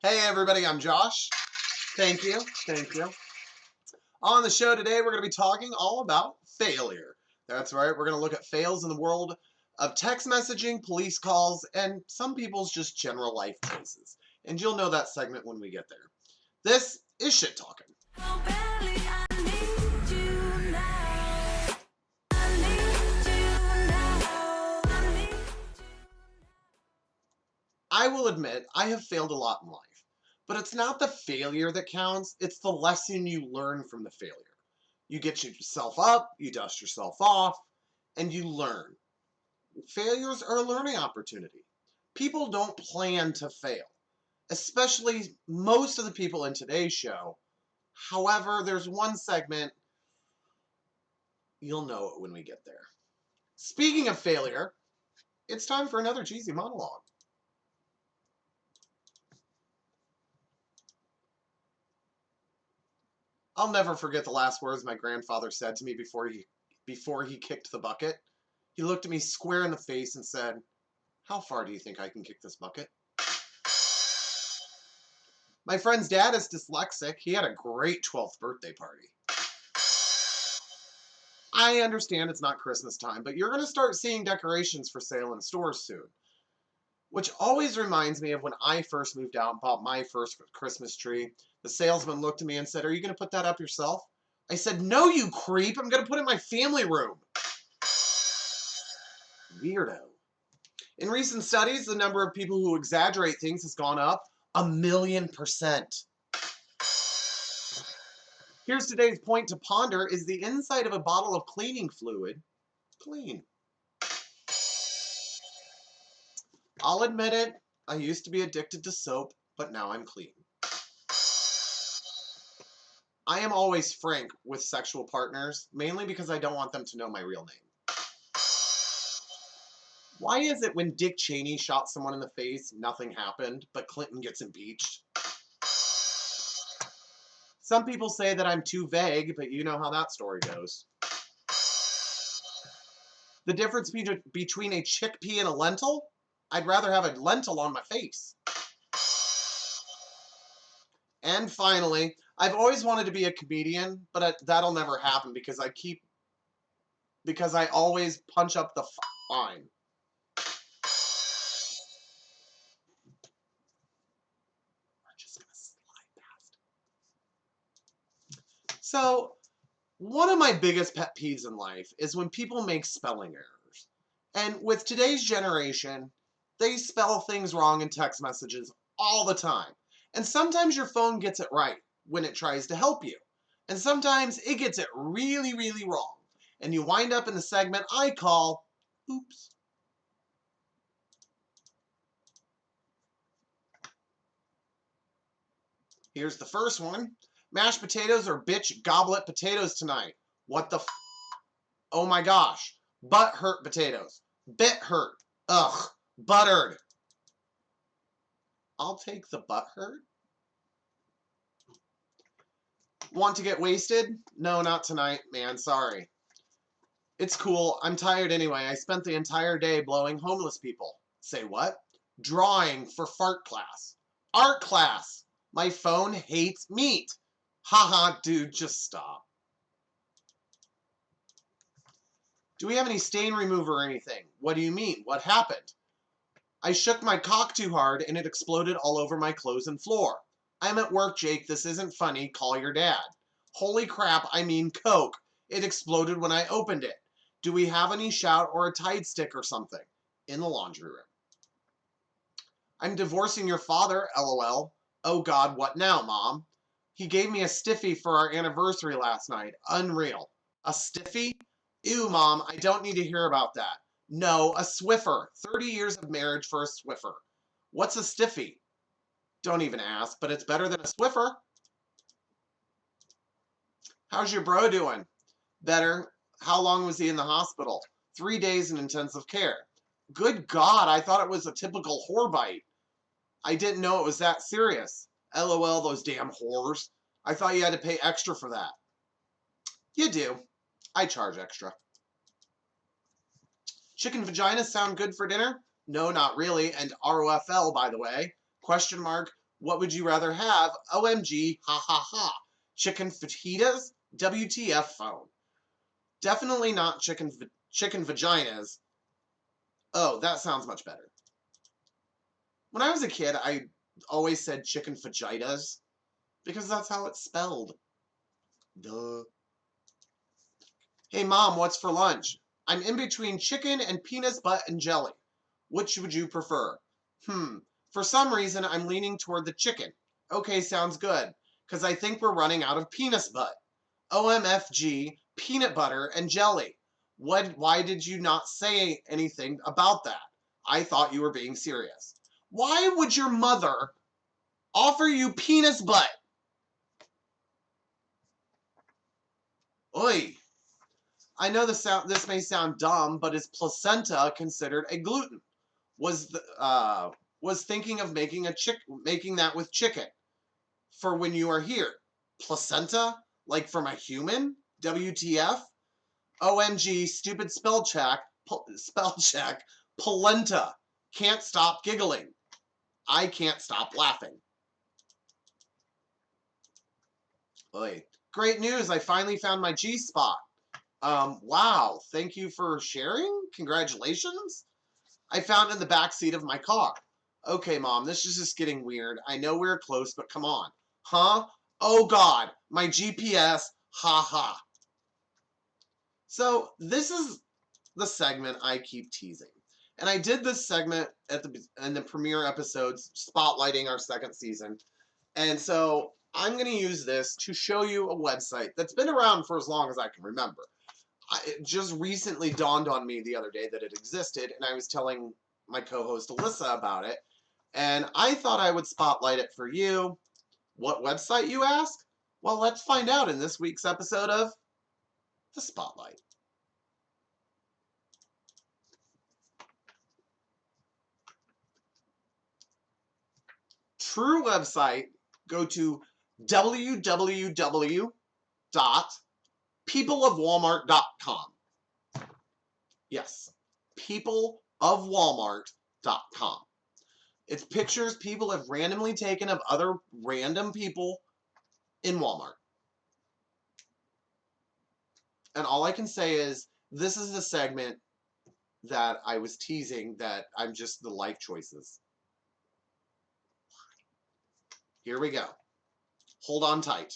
Hey everybody, I'm Josh. Thank you. On the show today, we're going to be talking all about failure. That's right, we're going to look at fails in the world of text messaging, police calls, and some people's just general life cases. And you'll know that segment when we get there. This is Shit Talkin'. I will admit, I have failed a lot in life. But it's not the failure that counts, it's the lesson you learn from the failure. You get yourself up, you dust yourself off, and you learn. Failures are a learning opportunity. People don't plan to fail, especially most of the people in today's show. However, there's one segment, you'll know it when we get there. Speaking of failure, it's time for another cheesy monologue. I'll never forget the last words my grandfather said to me before he kicked the bucket. He looked at me square in the face and said, "How far do you think I can kick this bucket?" My friend's dad is dyslexic. He had a great 12th birthday party. I understand it's not Christmas time, but you're going to start seeing decorations for sale in stores soon. Which always reminds me of when I first moved out and bought my first Christmas tree. The salesman looked at me and said, "Are you going to put that up yourself?" I said, "No, you creep. I'm going to put it in my family room." Weirdo. In recent studies, the number of people who exaggerate things has gone up 1,000,000%. Here's today's point to ponder: is the inside of a bottle of cleaning fluid clean? I'll admit it, I used to be addicted to soap, but now I'm clean. I am always frank with sexual partners, mainly because I don't want them to know my real name. Why is it when Dick Cheney shot someone in the face, nothing happened, but Clinton gets impeached? Some people say that I'm too vague, but you know how that story goes. The difference between a chickpea and a lentil? I'd rather have a lentil on my face. And finally, I've always wanted to be a comedian, but that'll never happen because I always punch up the line. We're just gonna slide past. So, one of my biggest pet peeves in life is when people make spelling errors. And with today's generation, they spell things wrong in text messages all the time. And sometimes your phone gets it right when it tries to help you. And sometimes it gets it really, really wrong. And you wind up in the segment I call, Oops. Here's the first one. Mashed potatoes or bitch goblet potatoes tonight. What the Oh my gosh. Butt hurt potatoes. Bit hurt. Ugh. Buttered. I'll take the butt hurt. Want to get wasted? No, not tonight, man. Sorry. It's cool. I'm tired anyway. I spent the entire day blowing homeless people. Say what? Drawing for fart class. Art class. My phone hates meat. Haha, dude, just stop. Do we have any stain remover or anything? What do you mean? What happened? I shook my cock too hard and it exploded all over my clothes and floor. I'm at work, Jake. This isn't funny. Call your dad. Holy crap, I mean Coke. It exploded when I opened it. Do we have any shout or a Tide stick or something? In the laundry room. I'm divorcing your father, LOL. Oh God, what now, Mom? He gave me a stiffy for our anniversary last night. Unreal. A stiffy? Ew, Mom, I don't need to hear about that. No, a Swiffer. 30 years of marriage for a Swiffer. What's a stiffy? Don't even ask, but it's better than a Swiffer. How's your bro doing? Better. How long was he in the hospital? 3 days in intensive care. Good God, I thought it was a typical whore bite. I didn't know it was that serious. LOL, those damn whores. I thought you had to pay extra for that. You do. I charge extra. Chicken vaginas sound good for dinner? No, not really. And ROFL, by the way. Question mark. What would you rather have? OMG, ha ha ha. Chicken fajitas? WTF phone. Definitely not chicken vaginas. Oh, that sounds much better. When I was a kid, I always said chicken fajitas because that's how it's spelled. Duh. Hey mom, what's for lunch? I'm in between chicken and penis butt and jelly. Which would you prefer? For some reason, I'm leaning toward the chicken. Okay, sounds good. Because I think we're running out of penis butt. OMFG, peanut butter and jelly. Why did you not say anything about that? I thought you were being serious. Why would your mother offer you penis butt? Oi. I know this may sound dumb, but is placenta considered a gluten? Was thinking of making that with chicken for when you are here. Placenta? Like from a human? WTF? OMG, stupid spell check. Polenta. Can't stop giggling. I can't stop laughing. Oy. Great news, I finally found my G-spot. Wow, thank you for sharing. Congratulations. I found it in the back seat of my car. Okay, Mom, this is just getting weird. I know we're close, but come on. Huh? Oh, God, my GPS. Ha ha. So this is the segment I keep teasing. And I did this segment in the premiere episodes, spotlighting our second season. And so I'm going to use this to show you a website that's been around for as long as I can remember. It just recently dawned on me the other day that it existed, and I was telling my co-host Alyssa about it, and I thought I would spotlight it for you. What website, you ask? Well, let's find out in this week's episode of The Spotlight. True website, go to www.peopleofwalmart.com. Yes, peopleofwalmart.com. It's pictures people have randomly taken of other random people in Walmart. And all I can say is, this is the segment that I was teasing, that I'm just the life choices. Here we go. Hold on tight.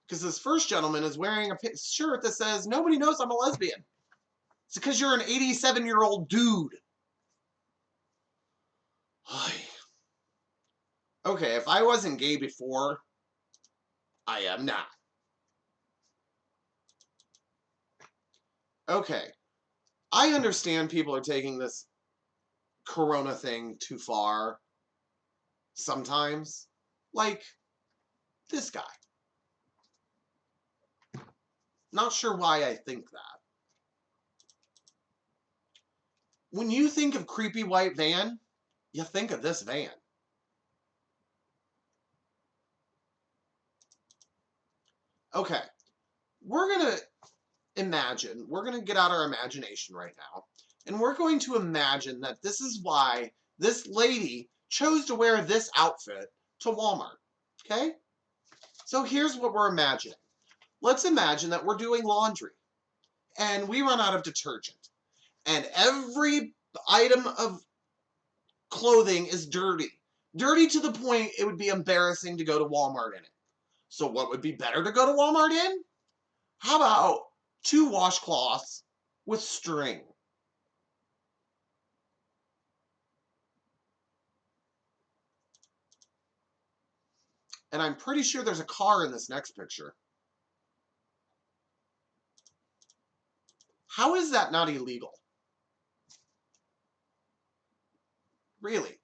Because this first gentleman is wearing a shirt that says, nobody knows I'm a lesbian. It's because you're an 87-year-old dude. Okay, if I wasn't gay before, I am now. Okay, I understand people are taking this corona thing too far sometimes. Like this guy. Not sure why I think that. When you think of creepy white van, you think of this van. Okay, we're going to get out our imagination right now, and we're going to imagine that this is why this lady chose to wear this outfit to Walmart, okay? So here's what we're imagining. Let's imagine that we're doing laundry, and we run out of detergent, and every item of clothing is dirty. Dirty to the point it would be embarrassing to go to Walmart in it. So what would be better to go to Walmart in? How about 2 washcloths with string? And I'm pretty sure there's a car in this next picture. How is that not illegal? Really?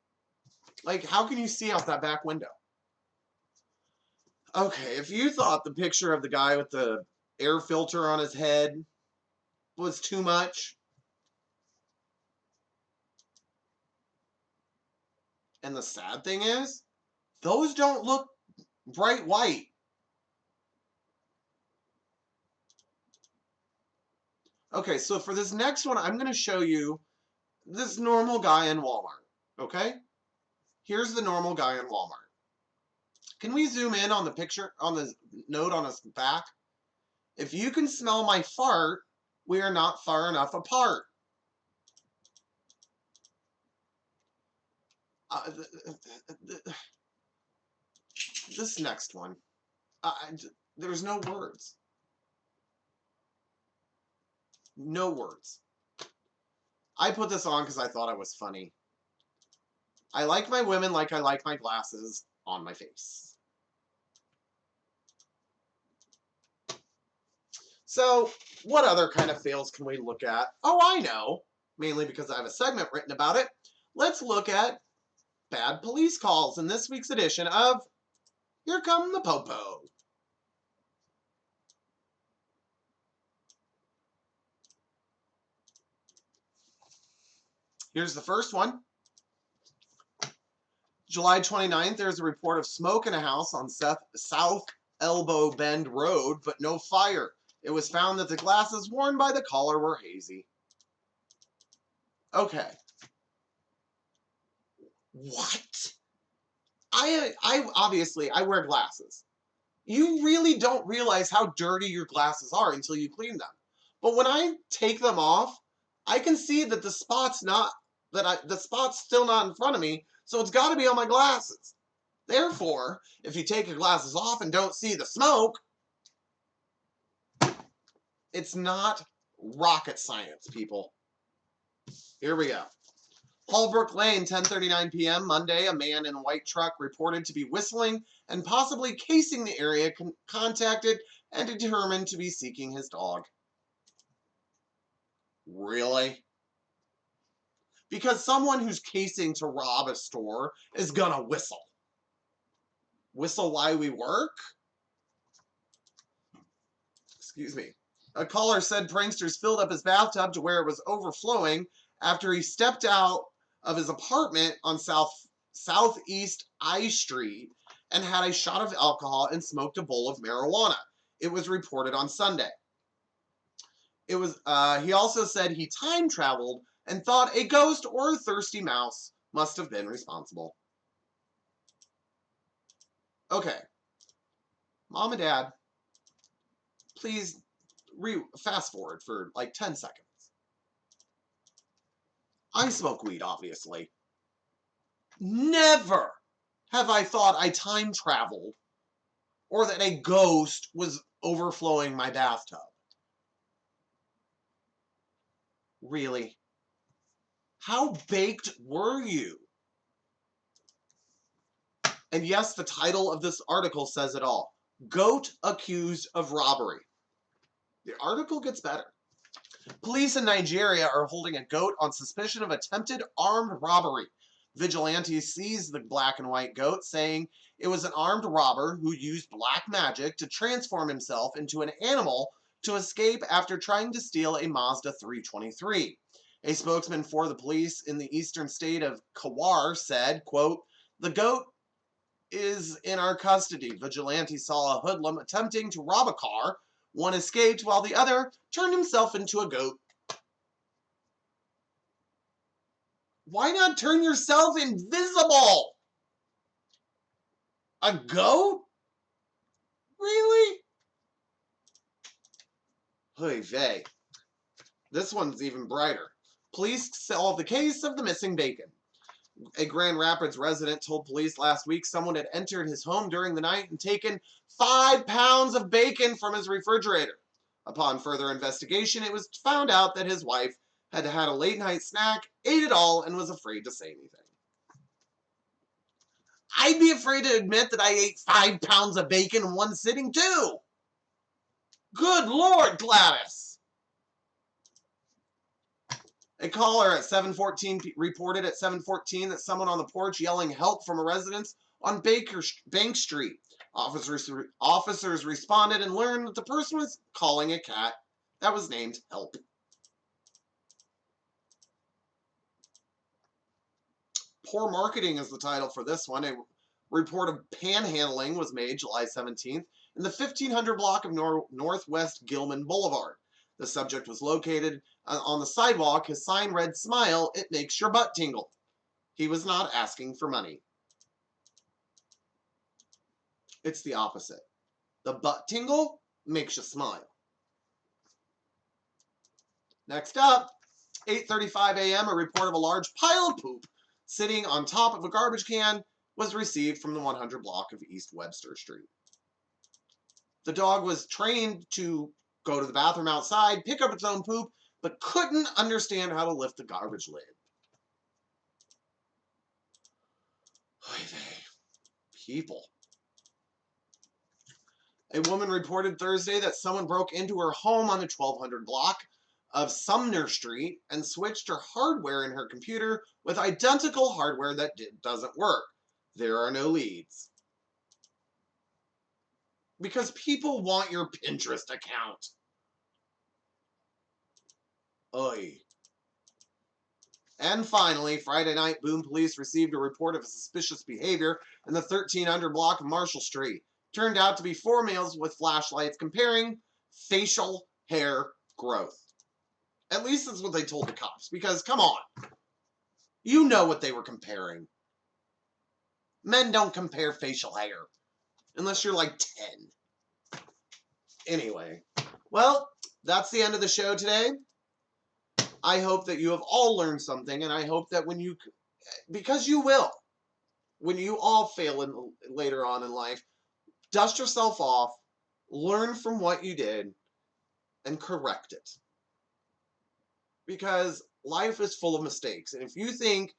Like, how can you see out that back window? Okay, if you thought the picture of the guy with the air filter on his head was too much, and the sad thing is, those don't look bright white. Okay, so for this next one, I'm going to show you this normal guy in Walmart, okay? Here's the normal guy in Walmart. Can we zoom in on the picture, on the note on his back? If you can smell my fart, we are not far enough apart. This next one, there's no words. No words. I put this on because I thought I was funny. I like my women like I like my glasses on my face. So, what other kind of fails can we look at? Oh, I know. Mainly because I have a segment written about it. Let's look at bad police calls in this week's edition of Here Come the Popo. Here's the first one. July 29th, there's a report of smoke in a house on South Elbow Bend Road, but no fire. It was found that the glasses worn by the caller were hazy. Okay. What? I obviously, I wear glasses. You really don't realize how dirty your glasses are until you clean them. But when I take them off, I can see that the spot's still not in front of me, so it's got to be on my glasses. Therefore, if you take your glasses off and don't see the smoke, it's not rocket science, people. Here we go. Holbrook Lane, 10:39 p.m. Monday, a man in a white truck reported to be whistling and possibly casing the area, contacted and determined to be seeking his dog. Really? Because someone who's casing to rob a store is gonna whistle. Whistle while we work? Excuse me. A caller said pranksters filled up his bathtub to where it was overflowing after he stepped out of his apartment on Southeast I Street and had a shot of alcohol and smoked a bowl of marijuana. It was reported on Sunday. He also said he time traveled and thought a ghost or a thirsty mouse must have been responsible. Okay. Mom and Dad, please fast forward for like 10 seconds. I smoke weed, obviously. Never have I thought I time traveled or that a ghost was overflowing my bathtub. Really? How baked were you? And yes, the title of this article says it all. Goat accused of robbery. The article gets better. Police in Nigeria are holding a goat on suspicion of attempted armed robbery. Vigilantes seized the black and white goat, saying it was an armed robber who used black magic to transform himself into an animal to escape after trying to steal a Mazda 323. A spokesman for the police in the eastern state of Kawar said, quote, "The goat is in our custody. Vigilantes saw a hoodlum attempting to rob a car. One escaped while the other turned himself into a goat." Why not turn yourself invisible? A goat? Really? Hey, vey. This one's even brighter. Police solved the case of the missing bacon. A Grand Rapids resident told police last week someone had entered his home during the night and taken 5 pounds of bacon from his refrigerator. Upon further investigation, it was found out that his wife had had a late-night snack, ate it all, and was afraid to say anything. I'd be afraid to admit that I ate 5 pounds of bacon in one sitting, too. Good Lord, Gladys. A caller at 7:14 reported at 7:14 that someone on the porch yelling help from a residence on Bank Street. Officers responded and learned that the person was calling a cat that was named Help. Poor marketing is the title for this one. A report of panhandling was made July 17th in the 1500 block of Northwest Gilman Boulevard. The subject was located on the sidewalk. His sign read, "Smile, it makes your butt tingle." He was not asking for money. It's the opposite. The butt tingle makes you smile. Next up, 8:35 a.m., a report of a large pile of poop sitting on top of a garbage can was received from the 100 block of East Webster Street. The dog was trained to go to the bathroom outside, pick up its own poop, but couldn't understand how to lift the garbage lid. People. A woman reported Thursday that someone broke into her home on the 1200 block of Sumner Street and switched her hardware in her computer with identical hardware that doesn't work. There are no leads. Because people want your Pinterest account. Oy. And finally, Friday night, Boone police received a report of suspicious behavior in the 1300 block of Marshall Street. Turned out to be 4 males with flashlights comparing facial hair growth. At least that's what they told the cops, because come on. You know what they were comparing. Men don't compare facial hair. Unless you're like 10. Anyway. Well, that's the end of the show today. I hope that you have all learned something, and I hope that when you, because you will, when you all fail later on in life, dust yourself off, learn from what you did, and correct it. Because life is full of mistakes, and if you think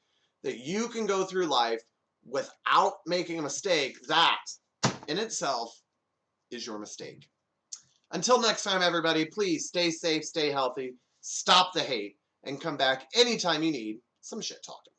that you can go through life without making a mistake, that in itself is your mistake. Until next time, everybody, please stay safe, stay healthy, stop the hate, and come back anytime you need some shit talking.